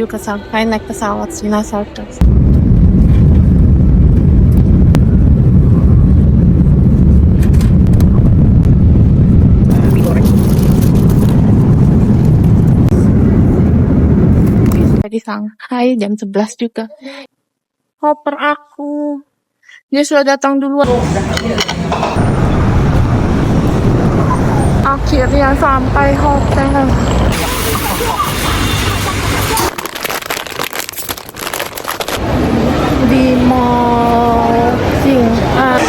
ke Shanghai naik pesawat China Southern. Di Shanghai jam 11 juga. Koper aku. Dia sudah datang duluan. Akhirnya sampai hotel. Di Mall Xing'an.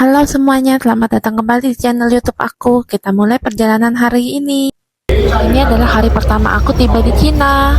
Halo semuanya, selamat datang kembali di channel YouTube aku. Kita mulai perjalanan hari ini. Ini adalah hari pertama aku tiba di Cina.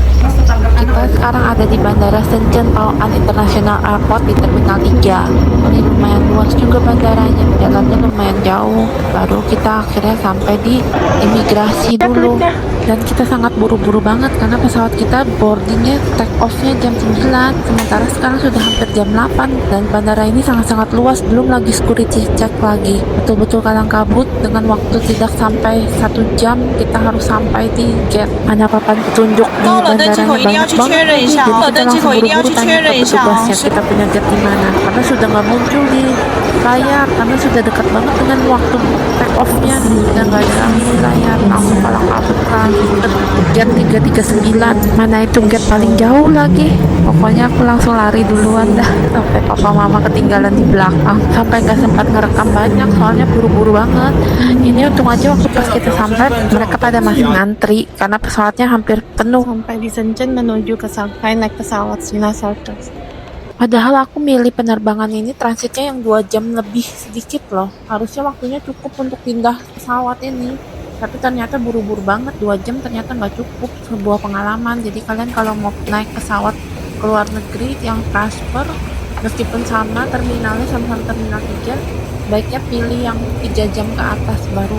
Kita sekarang ada di Bandara Shenzhen Bao'an International Airport di Terminal 3. Ini lumayan luas juga bandaranya, jalannya lumayan jauh. Baru kita akhirnya sampai di imigrasi dulu. Dan kita sangat buru-buru banget karena pesawat kita boardingnya take off-nya jam 9, sementara sekarang sudah hampir jam 8. Dan bandara ini sangat-sangat luas, belum lagi security check lagi. Betul-betul kalang kabut, dengan waktu tidak sampai 1 jam kita harus sampai di gate. Hanya papan petunjuk di bandaranya banyak banget, jadi kita langsung buru-buru tanya ke petugasnya kita punya gate di mana, karena sudah nggak muncul di layar, karena sudah dekat banget dengan waktu take off-nya, sudah nggak ada lagi di layar. Langsung kalang kabut kan. Gate 339, mana itu gate paling jauh lagi. Pokoknya aku langsung lari duluan dah, sampai papa mama ketinggalan di belakang, sampai gak sempat ngerekam banyak soalnya buru-buru banget. Ini untung aja waktu pas kita sampai mereka pada masih ngantri karena pesawatnya hampir penuh. Sampai di Shenzhen menuju ke Shanghai naik pesawat China Southern. Padahal aku milih penerbangan ini transitnya yang 2 jam lebih sedikit loh. Harusnya waktunya cukup untuk pindah pesawat ini. Tapi ternyata buru-buru banget, 2 jam ternyata nggak cukup. Sebuah pengalaman. Jadi kalian kalau mau naik pesawat ke luar negeri yang transfer, meskipun sama terminalnya sama terminal 3, baiknya pilih yang 3 jam ke atas baru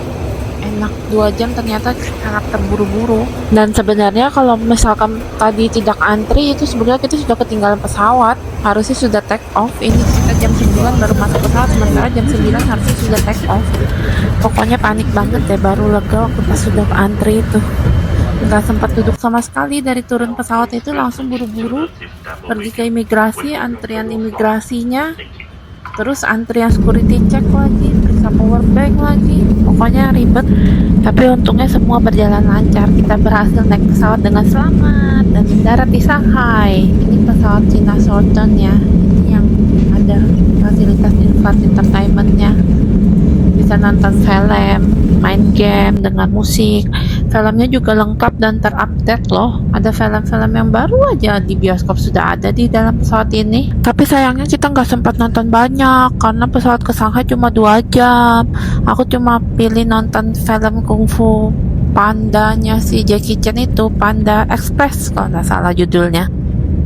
enak. 2 jam ternyata sangat terburu-buru. Dan sebenarnya kalau misalkan tadi tidak antri, itu sebenarnya kita sudah ketinggalan pesawat, harusnya sudah take off. Ini kita jam 9 baru masuk pesawat, sementara jam 9 harusnya sudah take off. Pokoknya panik banget ya, baru lega waktu pas sudah antri itu. Nggak sempat duduk sama sekali, dari turun pesawat itu langsung buru-buru pergi ke imigrasi, antrian imigrasinya, terus antrian security check lagi, periksa power bank lagi. Pokoknya ribet, tapi untungnya semua berjalan lancar. Kita berhasil naik pesawat dengan selamat dan mendarat di Shanghai. Ini pesawat China Southern ya, ini yang ada fasilitas entertainmentnya, bisa nonton film, main game dengan musik. Filmnya juga lengkap dan terupdate loh. Ada film-film yang baru aja di bioskop sudah ada di dalam pesawat ini. Tapi sayangnya kita nggak sempat nonton banyak karena pesawat ke Shanghai cuma 2 jam. Aku cuma pilih nonton film kungfu pandanya si Jackie Chan itu, Panda Express kalau nggak salah judulnya.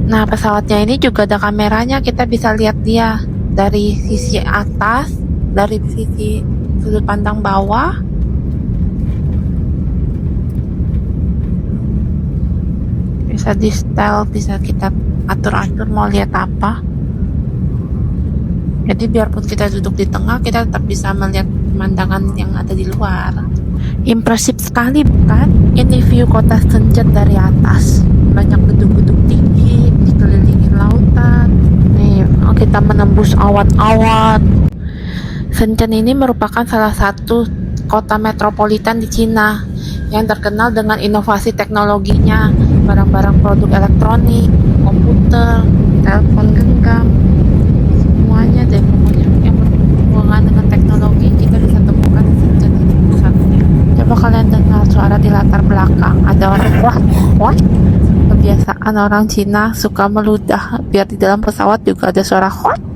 Nah, pesawatnya ini juga ada kameranya, kita bisa lihat dia dari sisi atas, dari sisi sudut pandang bawah. Bisa di style, bisa kita atur-atur mau lihat apa. Jadi biarpun kita duduk di tengah, kita tetap bisa melihat pemandangan yang ada di luar. Impresif sekali bukan? Ini view kota Shenzhen dari atas. Banyak gedung-gedung tinggi, dikelilingi lautan. Nih, kita menembus awan-awan. Shenzhen ini merupakan salah satu kota metropolitan di Cina yang terkenal dengan inovasi teknologinya, barang-barang produk elektronik, komputer, telepon genggam, semuanya deh pokoknya yang berhubungan dengan teknologi kita bisa temukan di Shenzhen ini pusatnya. Coba kalian dengar suara di latar belakang, ada orang wah. Kebiasaan orang Cina suka meludah, biar di dalam pesawat juga ada suara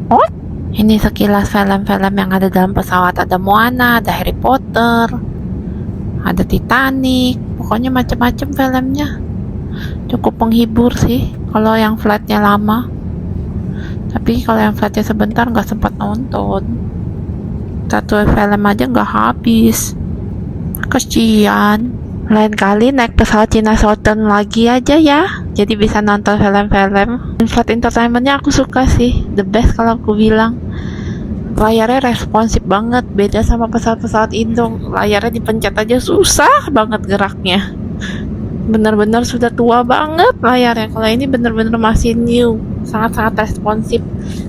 wah. Ini sekilas film-film yang ada dalam pesawat. Ada Moana, ada Harry Potter, ada Titanic, pokoknya macam-macam filmnya. Cukup menghibur sih kalau yang flightnya lama. Tapi kalau yang flightnya sebentar nggak sempat nonton. satu film aja nggak habis. Kasian. Lain kali naik pesawat Cina Southern lagi aja ya, jadi bisa nonton film-film. Flight entertainmentnya aku suka sih, the best kalau aku bilang. Layarnya responsif banget, beda sama pesawat-pesawat Indo. Layarnya dipencet aja susah banget geraknya. Bener-bener sudah tua banget layarnya. Kalau ini bener-bener masih new, sangat-sangat responsif,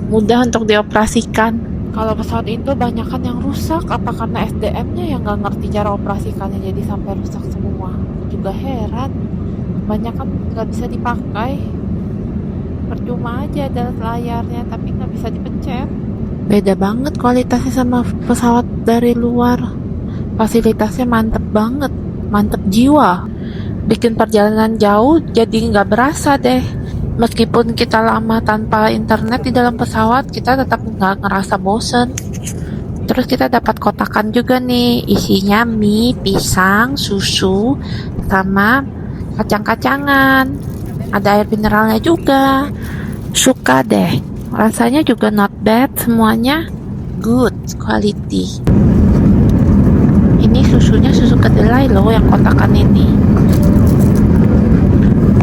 mudah untuk dioperasikan. Kalau pesawat itu banyak kan yang rusak, apa karena SDM-nya yang nggak ngerti cara operasikannya jadi sampai rusak semua. Aku juga heran, banyak kan nggak bisa dipakai, percuma aja ada layarnya tapi nggak bisa dipencet. Beda banget kualitasnya sama pesawat dari luar. Fasilitasnya mantep banget, mantep jiwa. Bikin perjalanan jauh jadi nggak berasa deh. Meskipun kita lama tanpa internet di dalam pesawat, kita tetap nggak ngerasa bosen. Terus kita dapat kotakan juga nih, isinya mie, pisang, susu, sama kacang-kacangan. Ada air mineralnya juga. Suka deh. Rasanya juga not bad, semuanya good quality. Ini susunya susu kedelai loh yang kotakan ini.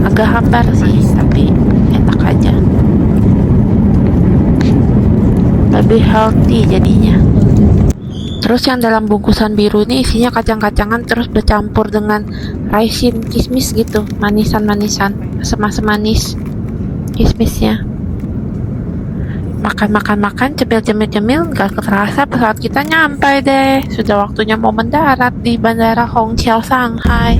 Agak hambar sih, tapi enak aja. Lebih healthy jadinya. Terus yang dalam bungkusan biru ini isinya kacang-kacangan terus bercampur dengan raisin, kismis gitu, manisan-manisan, asam-asam manis kismisnya. Makan, cemil-cemil, gak terasa pesawat kita nyampe deh. Sudah waktunya mau mendarat di Bandara Hongqiao, Shanghai.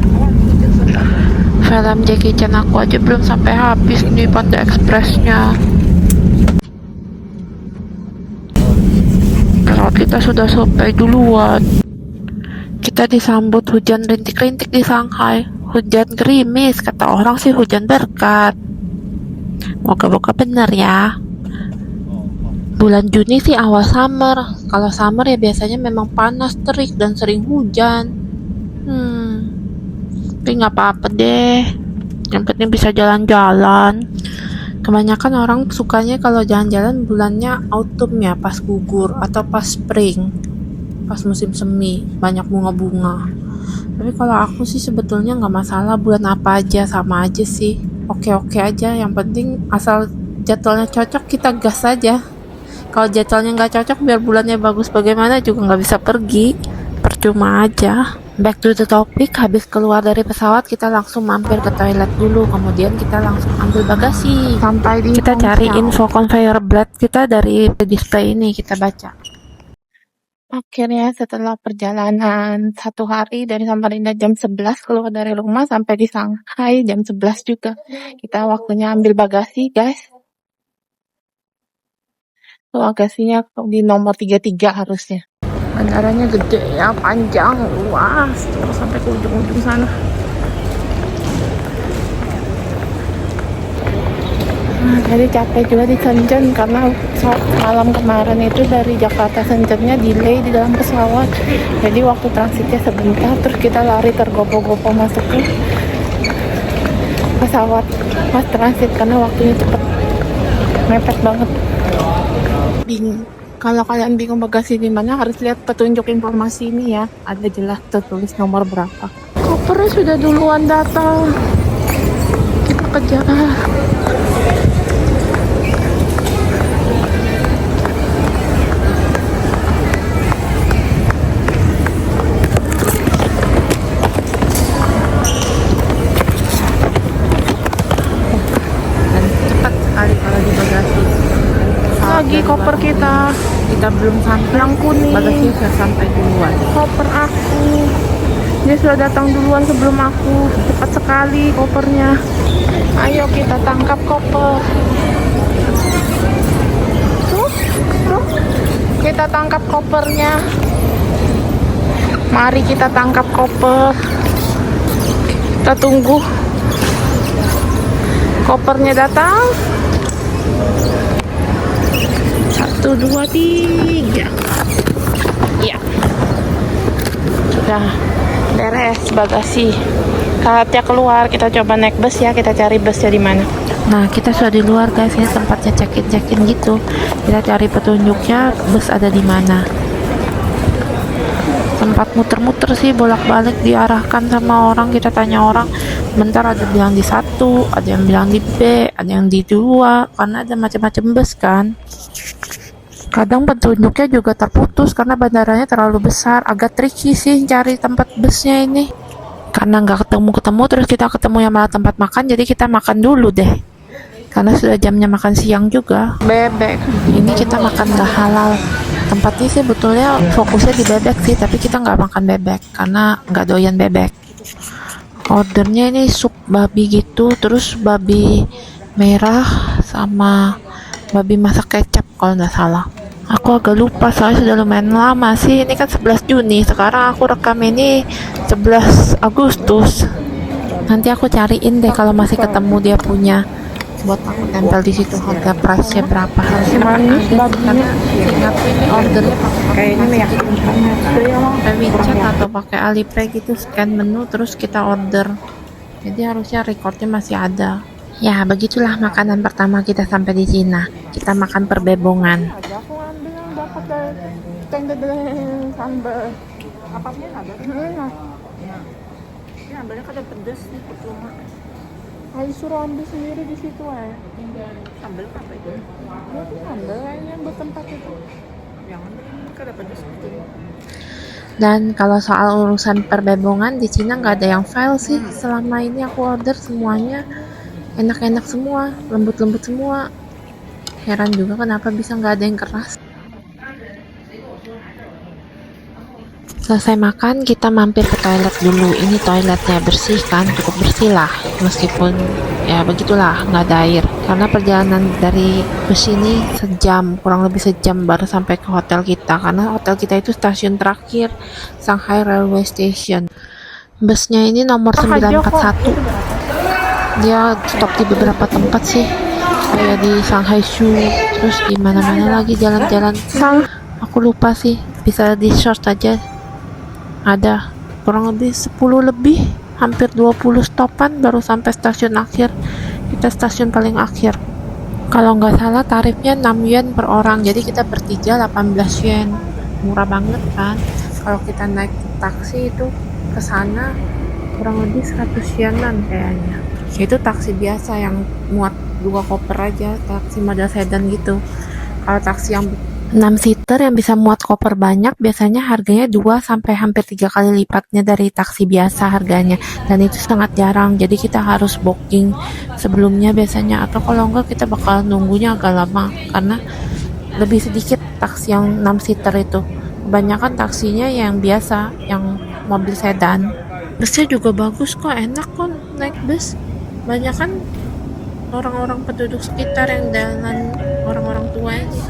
Film Jackie Chan aku aja belum sampai habis nih Panda Express-nya. Pesawat kita sudah sampai duluan. Kita disambut hujan rintik-rintik di Shanghai. Hujan gerimis, kata orang sih hujan berkat. Moga-moga bener ya. Bulan Juni sih awal summer. Kalau summer ya biasanya memang panas, terik, dan sering hujan. Tapi nggak apa-apa deh. Yang penting bisa jalan-jalan. Kebanyakan orang sukanya kalau jalan-jalan bulannya autumn ya, pas gugur atau pas spring, pas musim semi, banyak bunga-bunga. Tapi kalau aku sih sebetulnya nggak masalah bulan apa aja, sama aja sih. Oke-oke aja. Yang penting asal jadwalnya cocok kita gas aja. Kalau jadwalnya nggak cocok, biar bulannya bagus bagaimana juga nggak bisa pergi, percuma aja. Back to the topic, habis keluar dari pesawat kita langsung mampir ke toilet dulu, kemudian kita langsung ambil bagasi. Sampai di kita cari info conveyor belt kita dari display ini, kita baca. Akhirnya setelah perjalanan 1 hari dari Samarinda jam 11 keluar dari rumah sampai di Shanghai jam 11 juga. Kita waktunya ambil bagasi guys. Bagasinya di nomor 33 harusnya. Bandaranya gede ya, panjang, luas, terus sampai ke ujung-ujung sana. Jadi capek juga di Shenzhen karena malam kemarin itu dari Jakarta Shenzhennya delay di dalam pesawat. Jadi waktu transitnya sebentar, terus kita lari tergopoh-gopoh masuk ke pesawat pas transit karena waktunya cepet, mepet banget. Kalau kalian bingung bagasi di mana, harus lihat petunjuk informasi ini ya. Ada jelas tertulis nomor berapa. Kopernya sudah duluan datang. Kita kejar. Dan cepat sekali kalau di bagasi. Lagi koper kita belum sampai, yang kuning bagasi sudah sampai duluan. Koper aku, dia sudah datang duluan sebelum aku, cepat sekali kopernya. Ayo kita tangkap koper. Tuh, kita tangkap kopernya. Mari kita tangkap koper. Kita tunggu kopernya datang. 1, 2, 3. Ya, sudah beres bagasi. Saatnya keluar, kita coba naik bus ya. Kita cari busnya di mana. Nah, kita sudah di luar guys. Ini tempatnya check-in gitu. Kita cari petunjuknya bus ada di mana. sempat muter-muter sih, bolak-balik diarahkan sama orang, kita tanya orang, bentar ada bilang di satu, ada yang bilang di B, ada yang di dua, karena ada macam-macam bus kan. Kadang petunjuknya juga terputus karena bandaranya terlalu besar, agak tricky sih cari tempat busnya ini. Karena nggak ketemu-ketemu, terus kita ketemu yang malah tempat makan, jadi kita makan dulu deh. Karena sudah jamnya makan siang juga. Bebek, ini kita makan nggak halal. Tempatnya sih betulnya fokusnya di bebek sih, tapi kita nggak makan bebek karena nggak doyan bebek. Ordernya ini sup babi gitu, terus babi merah sama babi masak kecap kalau nggak salah. Aku agak lupa soalnya sudah lumayan lama sih, ini kan 11 Juni, sekarang aku rekam ini 11 Agustus. Nanti aku cariin deh kalau masih ketemu dia punya, buat aku tempel di situ harga price-nya berapa. Harusnya ada karena ingatku ini ordernya pakai WeChat atau pakai Alipay gitu, scan menu terus kita order. Jadi harusnya recordnya masih ada. Ya begitulah makanan pertama kita sampai di Cina. Kita makan perbebongan. Aku ambil yang dapat dari tenda sambal. Apanya ada? Ya ambilnya kada pedas nih percuma. Ayo suruh ambil sendiri di situ ya. Sambal apa itu? Itu sambal kayaknya buat tempat itu. Yang kada pedas gitu. Dan kalau soal urusan perbebongan di Cina nggak ada yang fail sih. Selama ini aku order semuanya enak-enak semua, lembut-lembut semua. Heran juga kenapa bisa nggak ada yang keras. Selesai makan, kita mampir ke toilet dulu. Ini toiletnya bersih kan, cukup bersih lah. Meskipun ya begitulah, nggak ada air. Karena perjalanan dari bus ini sejam, kurang lebih sejam baru sampai ke hotel kita. Karena hotel kita itu stasiun terakhir, Shanghai Railway Station. Busnya ini nomor 941. Dia stop di beberapa tempat sih, kayak di Shanghai Shu, terus di mana-mana lagi jalan-jalan. Aku lupa sih, bisa di search aja. Ada kurang lebih 10 lebih, hampir 20 stopan baru sampai stasiun akhir. Kita stasiun paling akhir. Kalau nggak salah tarifnya 6 yuan per orang, jadi kita bertiga 18 yuan. Murah banget kan. Kalau kita naik taksi itu ke sana kurang lebih 100 yuanan kayaknya. Itu taksi biasa yang muat 2 koper aja, taksi model sedan gitu. Kalau taksi yang 6 seater yang bisa muat koper banyak biasanya harganya 2 sampai hampir 3 kali lipatnya dari taksi biasa harganya, dan itu sangat jarang, jadi kita harus booking sebelumnya biasanya, atau kalau enggak kita bakal nunggunya agak lama karena lebih sedikit taksi yang 6 seater itu. Kebanyakan taksinya yang biasa, yang mobil sedan. Busnya juga bagus kok, enak kok naik bus. Banyak kan orang-orang penduduk sekitar yang jalan, orang-orang tua aja.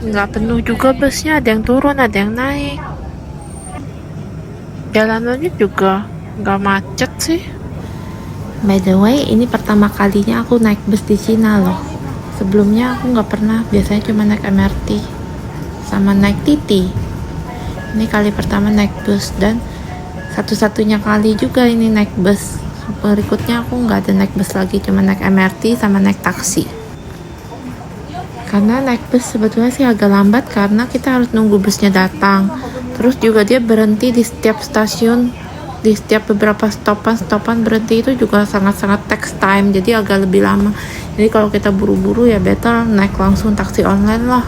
Nggak penuh juga busnya, ada yang turun, ada yang naik. Jalanannya juga nggak macet sih. By the way, ini pertama kalinya aku naik bus di Cina loh. Sebelumnya aku nggak pernah, biasanya cuma naik MRT sama naik TT. Ini kali pertama naik bus, dan satu-satunya kali juga ini naik bus. Berikutnya aku nggak ada naik bus lagi, cuma naik MRT sama naik taksi. Karena naik bus sebetulnya sih agak lambat karena kita harus nunggu busnya datang. Terus juga dia berhenti di setiap stasiun, di setiap beberapa stopan berhenti, itu juga sangat-sangat takes time, jadi agak lebih lama. Jadi kalau kita buru-buru ya better naik langsung taksi online lah,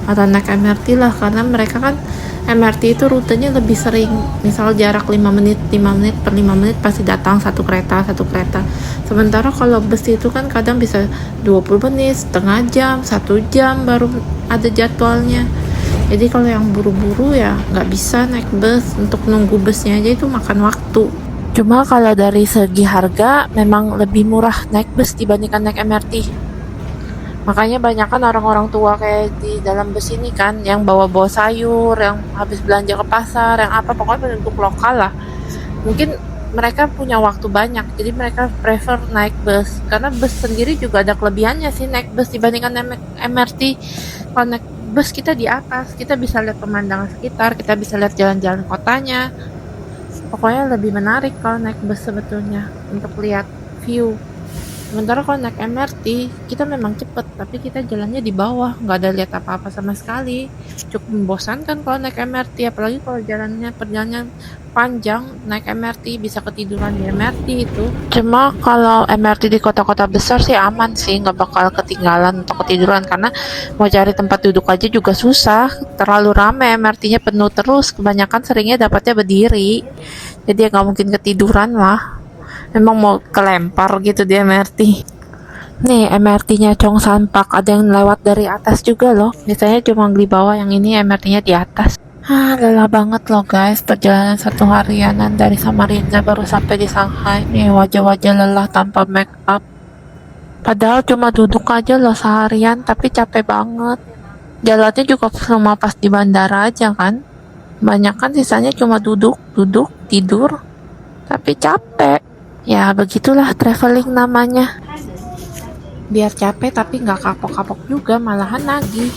atau naik MRT lah, karena mereka kan MRT itu rutenya lebih sering, misal jarak 5 menit per 5 menit pasti datang satu kereta. Sementara kalau bus itu kan kadang bisa 20 menit, setengah jam, 1 jam baru ada jadwalnya. Jadi kalau yang buru-buru ya nggak bisa naik bus, untuk nunggu busnya aja itu makan waktu. Cuma kalau dari segi harga memang lebih murah naik bus dibandingkan naik MRT. Makanya banyak kan orang-orang tua kayak di dalam bus ini kan, yang bawa-bawa sayur, yang habis belanja ke pasar, yang apa, pokoknya penduduk lokal lah. Mungkin mereka punya waktu banyak, jadi mereka prefer naik bus. Karena bus sendiri juga ada kelebihannya sih naik bus dibandingkan MRT. Kalau naik bus kita di atas, kita bisa lihat pemandangan sekitar, kita bisa lihat jalan-jalan kotanya. Pokoknya lebih menarik kalau naik bus sebetulnya, untuk lihat view. Sementara kalau naik MRT, kita memang cepet, tapi kita jalannya di bawah, nggak ada lihat apa-apa sama sekali. Cukup membosankan kalau naik MRT, apalagi kalau perjalanan panjang, naik MRT bisa ketiduran di MRT itu. Cuma kalau MRT di kota-kota besar sih aman sih, nggak bakal ketinggalan atau ketiduran, karena mau cari tempat duduk aja juga susah, terlalu ramai MRT-nya penuh terus, kebanyakan seringnya dapatnya berdiri, jadi ya nggak mungkin ketiduran lah. Emang mau kelempar gitu di MRT. Nih MRT-nya Chongsan Park ada yang lewat dari atas juga loh. Biasanya cuma di bawah, yang ini MRT-nya di atas. Lelah banget loh guys, perjalanan 1 harianan dari Samarinda baru sampai di Shanghai. Nih wajah-wajah lelah tanpa make up. Padahal cuma duduk aja loh seharian, tapi capek banget. Jalannya juga cuma pas di bandara aja kan. Banyak kan sisanya cuma duduk, tidur. Tapi capek. Ya begitulah traveling namanya. Biar capek tapi nggak kapok-kapok juga, malahan nagih.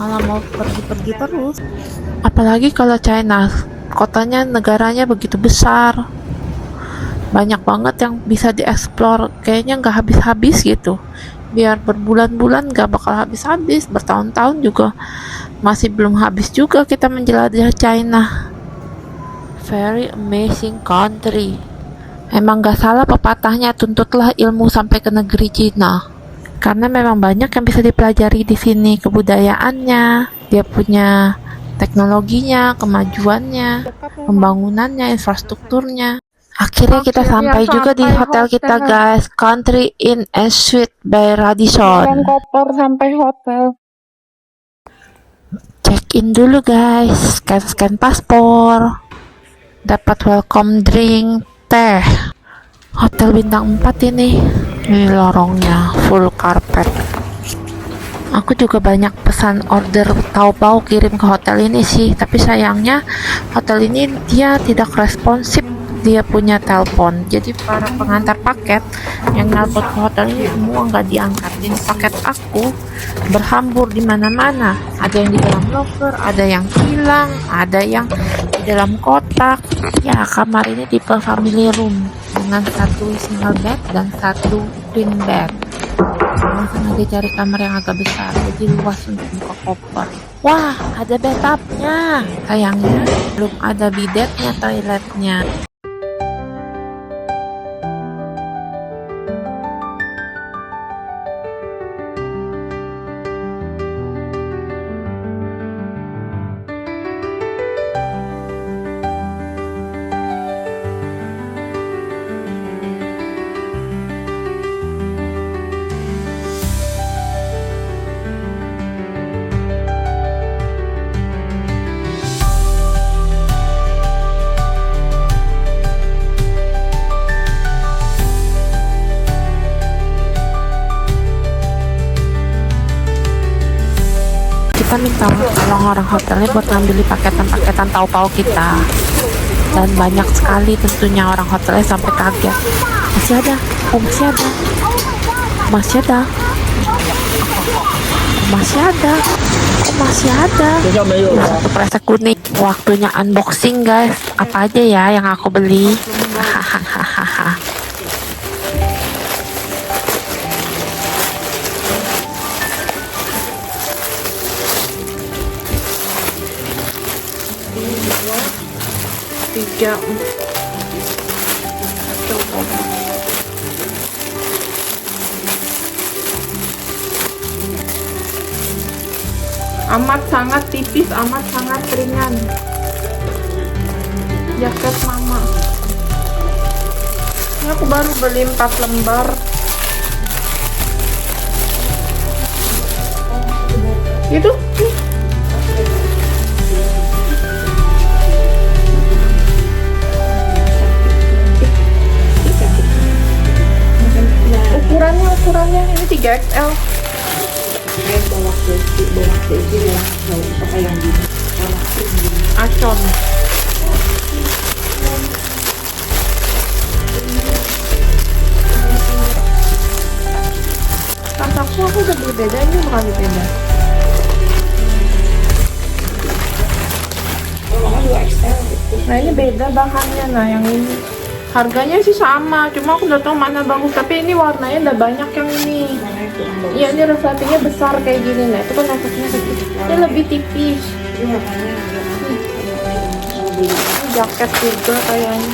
Malah mau pergi-pergi terus. Apalagi kalau China, kotanya, negaranya begitu besar. Banyak banget yang bisa dieksplor, kayaknya nggak habis-habis gitu. Biar berbulan-bulan nggak bakal habis-habis, bertahun-tahun juga masih belum habis juga kita menjelajah China. Very amazing country. Emang gak salah pepatahnya, tuntutlah ilmu sampai ke negeri Cina. Karena memang banyak yang bisa dipelajari di sini, kebudayaannya, dia punya teknologinya, kemajuannya, pembangunannya, infrastrukturnya. Akhirnya kita sampai juga di hotel kita guys, Country Inn and Suite by Radisson. Koper sampai hotel. Check in dulu guys, scan paspor, dapat welcome drink, teh. Hotel bintang 4 ini lorongnya full karpet. Aku juga banyak pesan order Taobao kirim ke hotel ini sih, tapi sayangnya hotel ini dia tidak responsif. Dia punya telepon, jadi para pengantar paket yang nelpon ke hotel ini semua nggak diangkat. Jadi paket aku berhambur di mana-mana. Ada yang di dalam locker, ada yang hilang, ada yang di dalam kotak. Ya, kamar ini tipe family room dengan 1 single bed dan 1 twin bed. Langsung aja cari kamar yang agak besar, jadi luas untuk buka koper. Wah, ada bathtubnya. Sayangnya belum ada bidetnya, toiletnya. Kita minta tolong orang hotelnya buat ngambil paketan-paketan Taobao kita, dan banyak sekali tentunya orang hotelnya sampai kaget. Masih ada, masih ada, masih ada, masih ada, masih ada. Satu kresek kuning. Waktunya unboxing guys. Apa aja ya yang aku beli? Hahaha. Tiga, coba. Amat sangat tipis, amat sangat ringan. Jaket mama. Ini aku baru beli 4 lembar. Itu nih. Ukurannya ini 3XL. Acon. Aku udah beli beda, ini bukan beda. Nah ini beda bahannya, nah yang ini Harganya sih sama, cuma aku udah tahu mana bagus. Tapi ini warnanya udah banyak yang ini. Iya, ini refleksinya besar kayak gini. Nah, itu kan refleksinya kecil. Ini lebih tipis. Ini jaket juga kayaknya.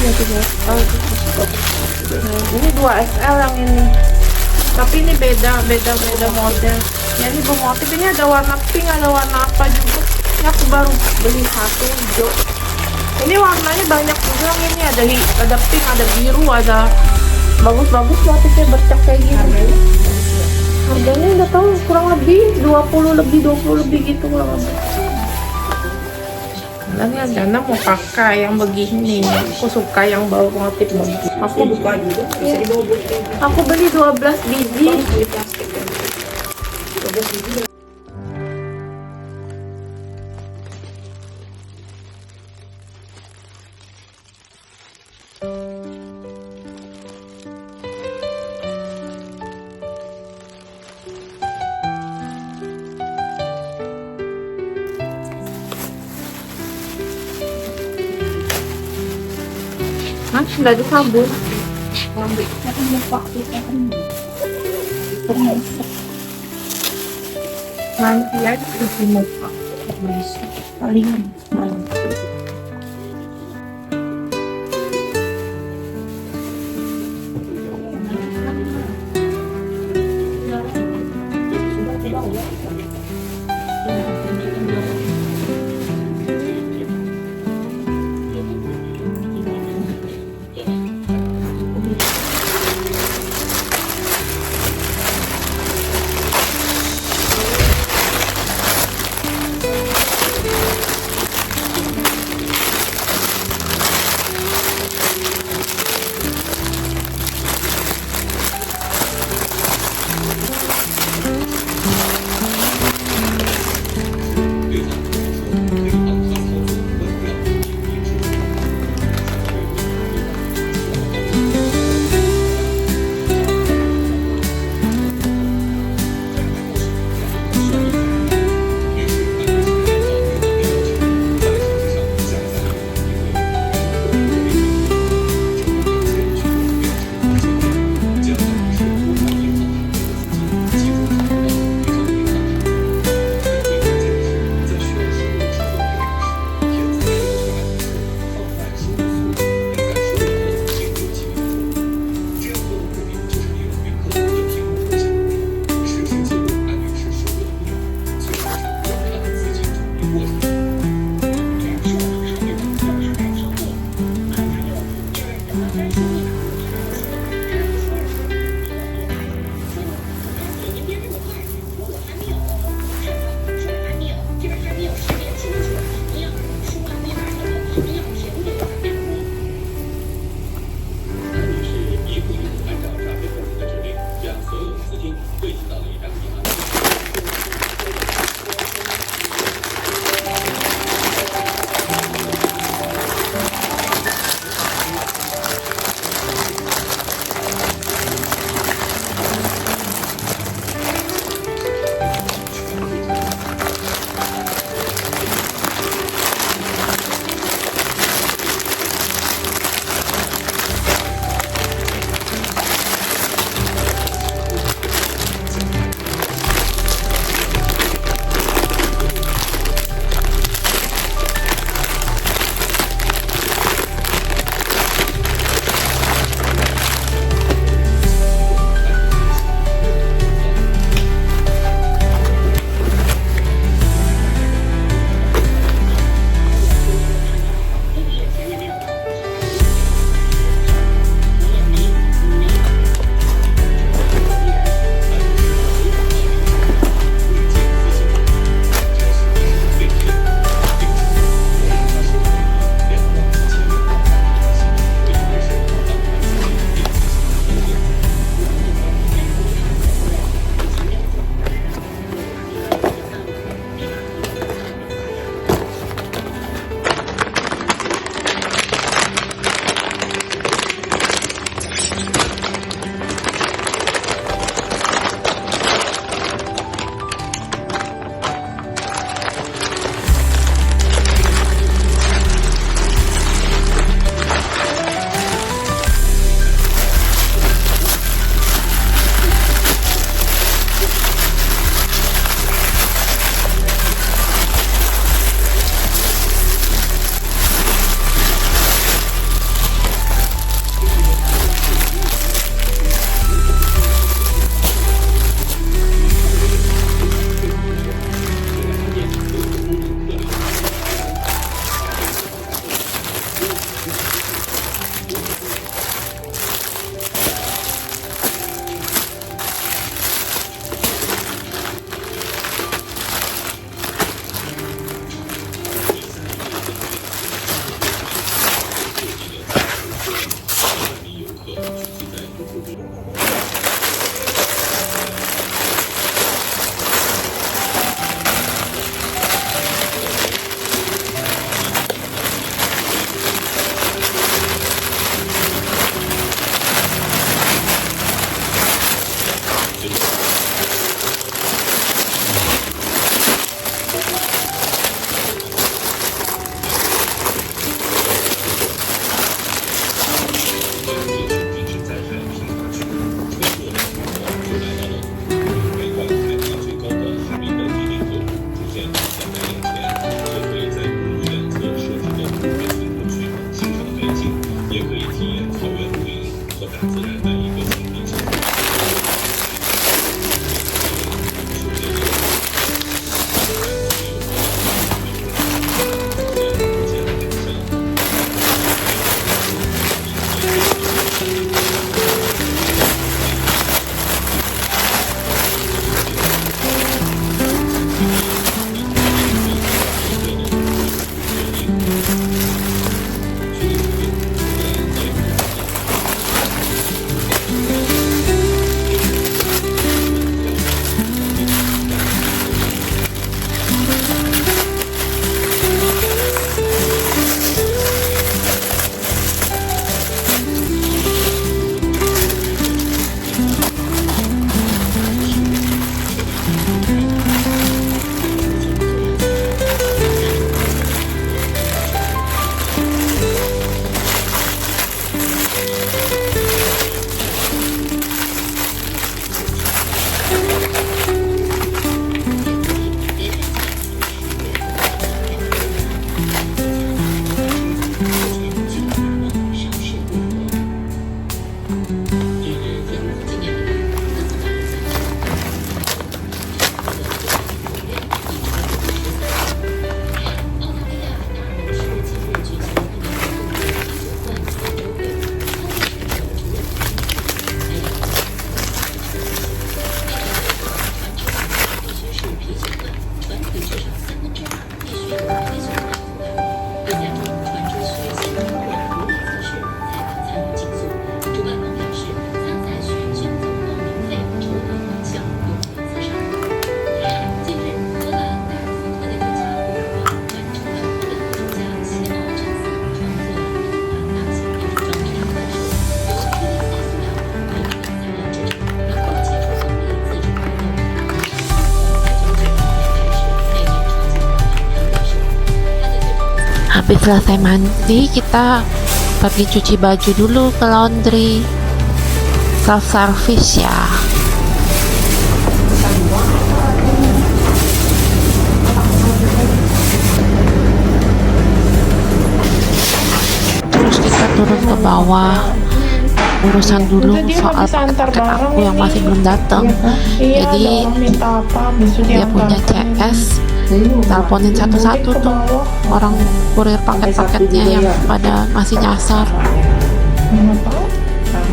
Iya, ini 2XL yang ini. Tapi ini beda model. Ya ini bermotif, ini ada warna pink, ada warna apa juga. Ini aku baru beli satu hijau. Ini warnanya banyak juga, ini ada pink, ada biru, ada bagus-bagus motifnya bercak kayak gini. Harganya udah tahu kurang lebih 20 lebih gitu kurang lebih. Dan Jana mau pakai yang begini. Aku suka yang bawa motif begini. Aku beli 12 biji. Hah? Nggak ada sabun. Nanti aja cuci muka. Palingan. Habis selesai mandi, kita pergi cuci baju dulu ke laundry. Self service ya. Terus kita turun ke bawah, urusan dulu soal paket aku yang masih belum datang. Jadi dia punya CS, teleponin satu-satu tuh orang kurir paket-paketnya yang pada masih nyasar.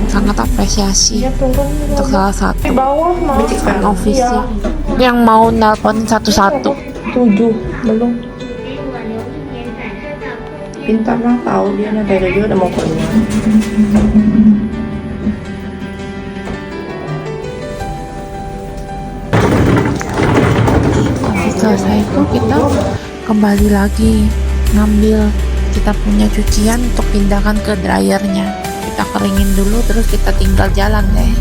Sangat apresiasi untuk salah satu official yang mau nelponin satu-satu. 7 belum. Pintar lah, tahu dia dari dia udah mau keluar. Selesai itu kita kembali lagi ngambil kita punya cucian untuk pindahkan ke dryernya. Kita keringin dulu, terus kita tinggal jalan deh.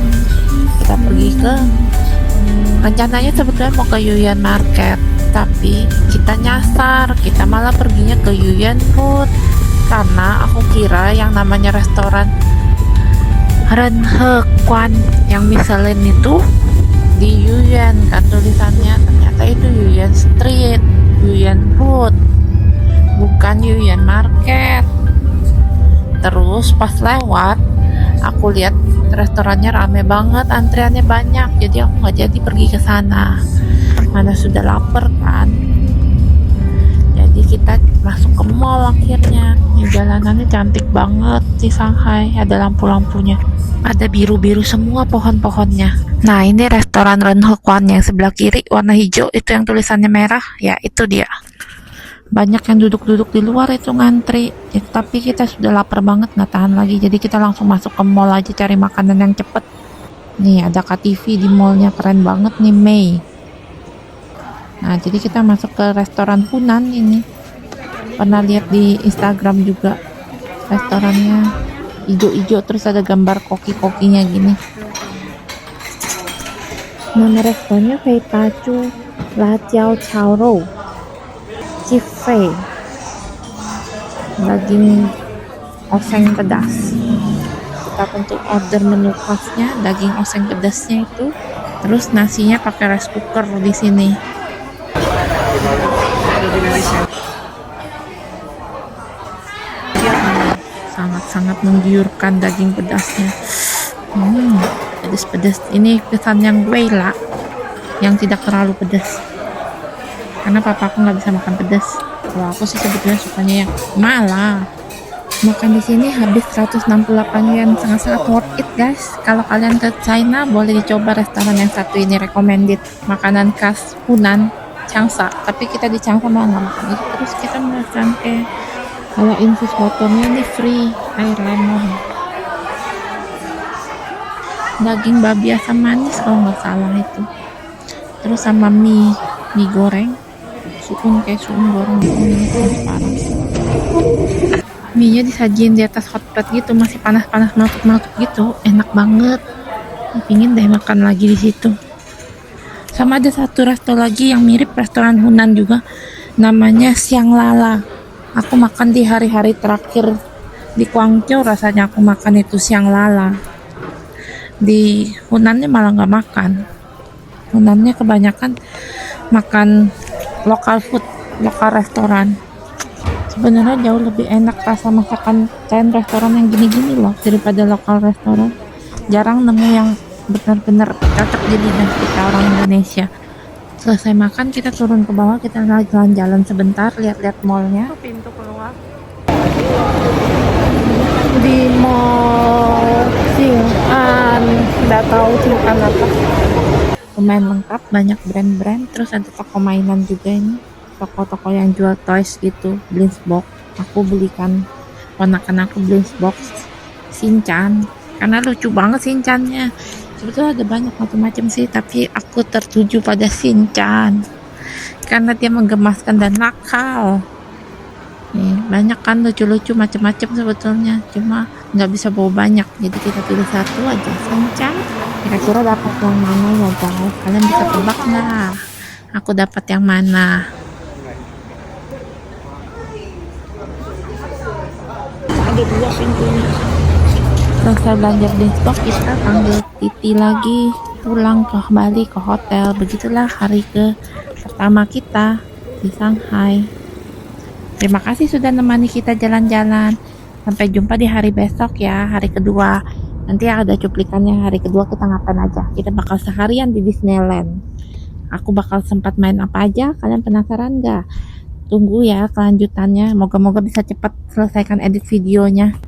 Kita pergi ke, rencananya sebetulnya mau ke Yuyan Market, tapi kita nyasar, kita malah perginya ke Yuyan Food karena aku kira yang namanya restoran Renhe Kwan yang Michelin itu di Yuyan kan tulisannya, ternyata itu Yuyan Street, Yuyan Food, bukan Yuyan Market. Terus pas lewat aku lihat restorannya rame banget, antriannya banyak, jadi aku nggak jadi pergi ke sana. Mana sudah lapar kan, jadi kita masuk ke mall akhirnya. Ini jalanannya cantik banget di Shanghai, ada lampu-lampunya, ada biru-biru semua pohon-pohonnya. Nah, ini restoran Renhe Kwan yang sebelah kiri warna hijau itu yang tulisannya merah, ya itu dia. banyak yang duduk-duduk di luar itu ngantri ya, tapi kita sudah lapar banget nggak tahan lagi, jadi kita langsung masuk ke mall aja cari makanan yang cepet. Nih ada KTV di mallnya, keren banget nih Mei. Nah jadi kita masuk ke restoran Hunan ini, pernah lihat di Instagram juga restorannya, ijo-ijo terus ada gambar koki-kokinya gini. Nama restorannya Fei Pacu La Jiao Chao Rou Cifei, daging oseng pedas. Kita tentu order menu khasnya daging oseng pedasnya itu, terus nasinya pakai rice cooker di sini. Sangat-sangat menggiurkan daging pedasnya. Pedas-pedas. Ini pesan yang gue lah, yang tidak terlalu pedas. Karena papa aku nggak bisa makan pedas. Kalau aku sih sebetulnya sukanya yang malah. Makan di sini habis 168 yen, sangat-sangat worth it guys. Kalau kalian ke China boleh dicoba restoran yang satu ini, recommended. Makanan khas Hunan, Changsha. Tapi kita di Changsha malah nggak makan itu. Terus kita merasakan kayak kalau infus waternya ini free, air lemon. Daging babi asam manis kalau nggak salah itu. Terus sama mie goreng. Suun kayak suun goreng gitu, parah. Mie-nya disajiin di atas hot plate gitu, masih panas-panas meletup-meletup gitu, enak banget. Pingin deh makan lagi di situ. Sama ada satu resto lagi yang mirip restoran Hunan juga, namanya Siang Lala. Aku makan di hari-hari terakhir di Guangzhou, rasanya aku makan itu Siang Lala. Di Hunannya malah nggak makan. Hunannya kebanyakan makan lokal food, lokal restoran. Sebenarnya jauh lebih enak rasa masakan chain restoran yang gini-gini loh daripada lokal restoran. Jarang nemu yang benar-benar cocok di lidah kita orang Indonesia. Selesai makan kita turun ke bawah, kita jalan-jalan sebentar, lihat-lihat mallnya. Pintu keluar di mall Xing'an, nggak tahu Xing'an apa. Lumayan lengkap, banyak brand-brand, terus ada toko mainan juga ini. Toko-toko yang jual toys gitu, Blind Box. Aku belikan ponakan aku Blind Box Shinchan karena lucu banget Shinchannya. Sebetulnya ada banyak macam-macam sih, tapi aku tertuju pada Shinchan karena dia menggemaskan dan nakal. Nih, banyak kan lucu-lucu macam-macam sebetulnya, cuma nggak bisa bawa banyak, jadi kita pilih satu aja, Shinchan. Kira-kira dapat yang mana ya guys? Kalian bisa tebak nggak? Aku dapat yang mana? Ada dua pintunya. Selesai belanja Blind Box, kita panggil Titi lagi pulang kembali ke hotel. Begitulah hari pertama kita di Shanghai. Terima kasih sudah menemani kita jalan-jalan. Sampai jumpa di hari besok ya, hari kedua. Nanti ada cuplikannya hari kedua kita ngapain aja. Kita bakal seharian di Disneyland. Aku bakal sempat main apa aja, kalian penasaran gak? Tunggu ya kelanjutannya, moga-moga bisa cepat selesaikan edit videonya.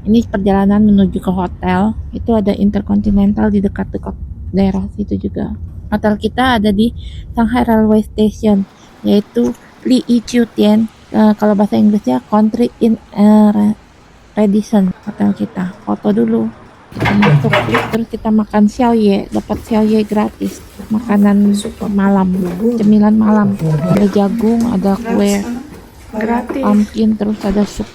Ini perjalanan menuju ke hotel, itu ada Intercontinental di dekat-dekat daerah situ juga. Hotel kita ada di Shanghai Railway Station, yaitu Li Yiqiu Tian, kalau bahasa Inggrisnya Country Inn Radisson. Hotel kita, foto dulu. Kita masuk terus kita makan xiaoye, dapat xiaoye gratis, makanan malam, cemilan malam, ada jagung, ada kue gratis, pumpkin, terus ada sup.